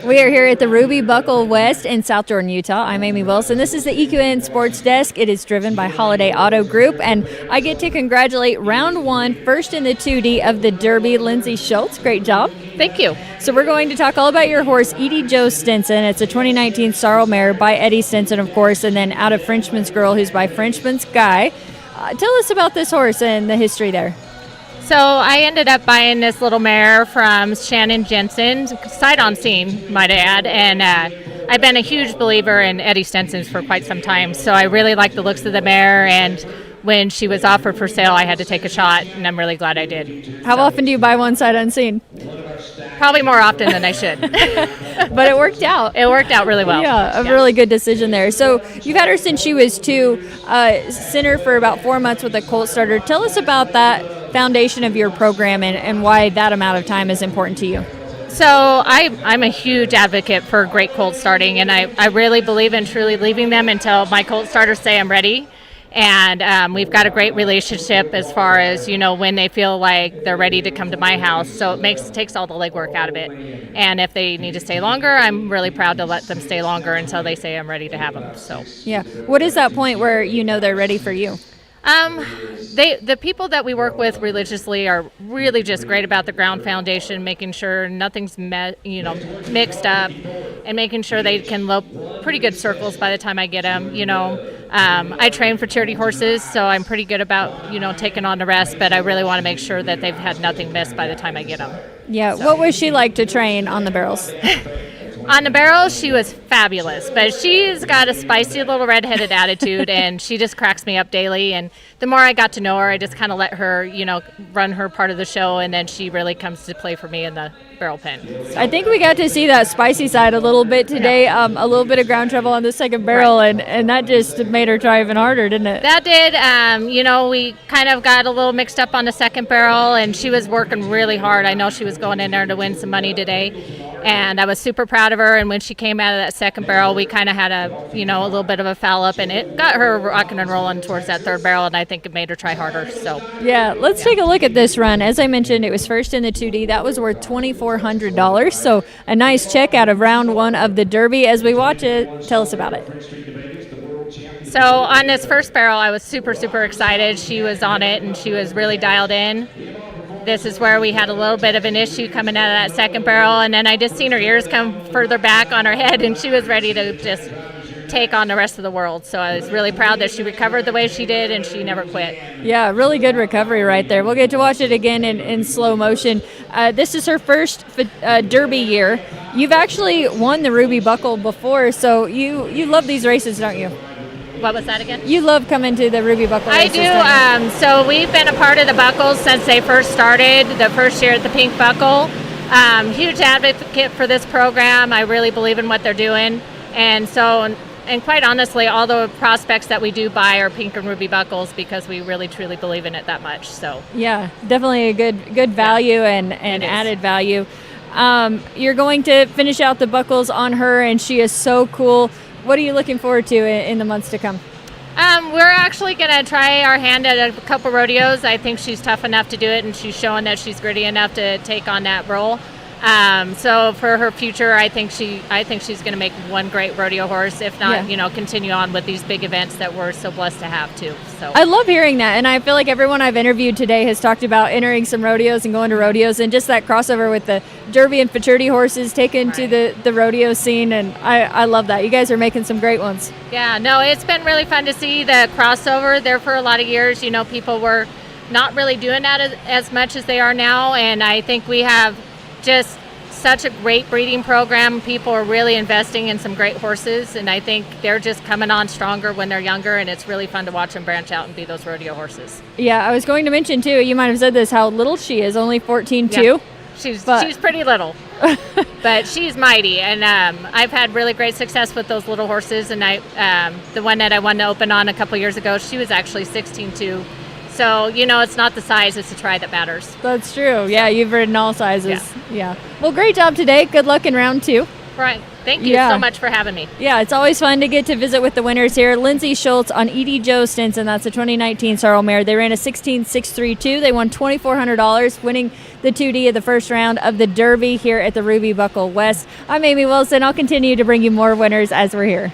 We are here at the Ruby Buckle West in South Jordan, Utah. I'm Amy Wilson. This is the EQN Sports Desk. It is driven by Holiday Auto Group, and I get to congratulate round one, first in the 2D of the Derby, Lindsay Schulz. Great job. Thank you. So we're going to talk all about your horse, EDEE Jo Stinson. It's a 2019 sorrel mare by Eddie Stinson, of course, and then out of Frenchman's Girl, who's by Frenchman's Guy. Tell us about this horse and the history there. So I ended up buying this little mare from Shannon Jensen, sight unseen, might I add, and I've been a huge believer in Eddie Stinson's for quite some time, so I really like the looks of the mare, and when she was offered for sale, I had to take a shot, and I'm really glad I did. How often do you buy one sight unseen? Probably more often than I should. But it worked out. It worked out really well. Yeah, a really good decision there. So you've had her since she was 2, center for about 4 months with a colt starter. Tell us about that foundation of your program and why that amount of time is important to you. So I'm a huge advocate for great colt starting, and I really believe in truly leaving them until my colt starters say I'm ready. And we've got a great relationship as far as, when they feel like they're ready to come to my house. So it takes all the legwork out of it. And if they need to stay longer, I'm really proud to let them stay longer until they say I'm ready to have them. So yeah. What is that point where they're ready for you? The people that we work with religiously are really just great about the ground foundation, making sure nothing's mixed up, and making sure they can lope pretty good circles by the time I get them. I train for charity horses, so I'm pretty good about taking on the rest, but I really want to make sure that they've had nothing missed by the time I get them. Yeah. So. What was she like to train on the barrels? On the barrel, she was fabulous, but she's got a spicy little redheaded attitude, and she just cracks me up daily. And the more I got to know her, I just kind of let her, run her part of the show, and then she really comes to play for me in the barrel pen. So. I think we got to see that spicy side a little bit today. Yeah. A little bit of ground trouble on the second barrel, right. and that just made her try even harder, didn't it? That did. We kind of got a little mixed up on the second barrel, and she was working really hard. I know she was going in there to win some money today. And I was super proud of her. And when she came out of that second barrel, we kind of had a little bit of a foul up, and it got her rocking and rolling towards that third barrel, and I think it made her try harder. So yeah, let's take a look at this run. As I mentioned, it was first in the 2D. That was worth $2,400. So a nice check out of round one of the Derby. As we watch it, tell us about it. So on this first barrel, I was super, super excited. She was on it, and she was really dialed in. This is where we had a little bit of an issue coming out of that second barrel, and then I just seen her ears come further back on her head, and she was ready to just take on the rest of the world. So I was really proud that she recovered the way she did, and she never quit. Yeah, really good recovery right there. We'll get to watch it again in slow motion. This is her first Derby year. You've actually won the Ruby Buckle before, so you love these races, don't you? What was that again? You love coming to the Ruby Buckle races. I do. So we've been a part of the Buckles since they first started, the first year at the Pink Buckle. Huge advocate for this program. I really believe in what they're doing. And quite honestly, all the prospects that we do buy are Pink and Ruby Buckles because we really, truly believe in it that much. So yeah, definitely a good value and added value. You're going to finish out the Buckles on her, and she is so cool. What are you looking forward to in the months to come? We're actually going to try our hand at a couple rodeos. I think she's tough enough to do it, and she's showing that she's gritty enough to take on that role. So for her future, I think she's going to make one great rodeo horse, if not, continue on with these big events that we're so blessed to have too. So I love hearing that, and I feel like everyone I've interviewed today has talked about entering some rodeos and going to rodeos, and just that crossover with the Derby and futurity horses taken to the rodeo scene, and I love that. You guys are making some great ones. Yeah, no, it's been really fun to see the crossover there for a lot of years. People were not really doing that as much as they are now, and I think we have just such a great breeding program. People are really investing in some great horses, and I think they're just coming on stronger when they're younger, and it's really fun to watch them branch out and be those rodeo horses. Yeah, I was going to mention too, you might have said this, how little she is, only 14 too. Yeah. She's pretty little, but she's mighty, and I've had really great success with those little horses, and the one that I won the Open on a couple years ago, she was actually 16 too. So, it's not the size, it's the try that matters. That's true. Yeah, you've ridden all sizes. Yeah. Well, great job today. Good luck in round two. Right. Thank you Yeah. so much for having me. Yeah, it's always fun to get to visit with the winners here. Lindsay Schulz on EDEE Jo Stinson. That's a 2019 sorrel mare. They ran a 16.632. They won $2,400, winning the 2D of the first round of the Derby here at the Ruby Buckle West. I'm Amy Wilson. I'll continue to bring you more winners as we're here.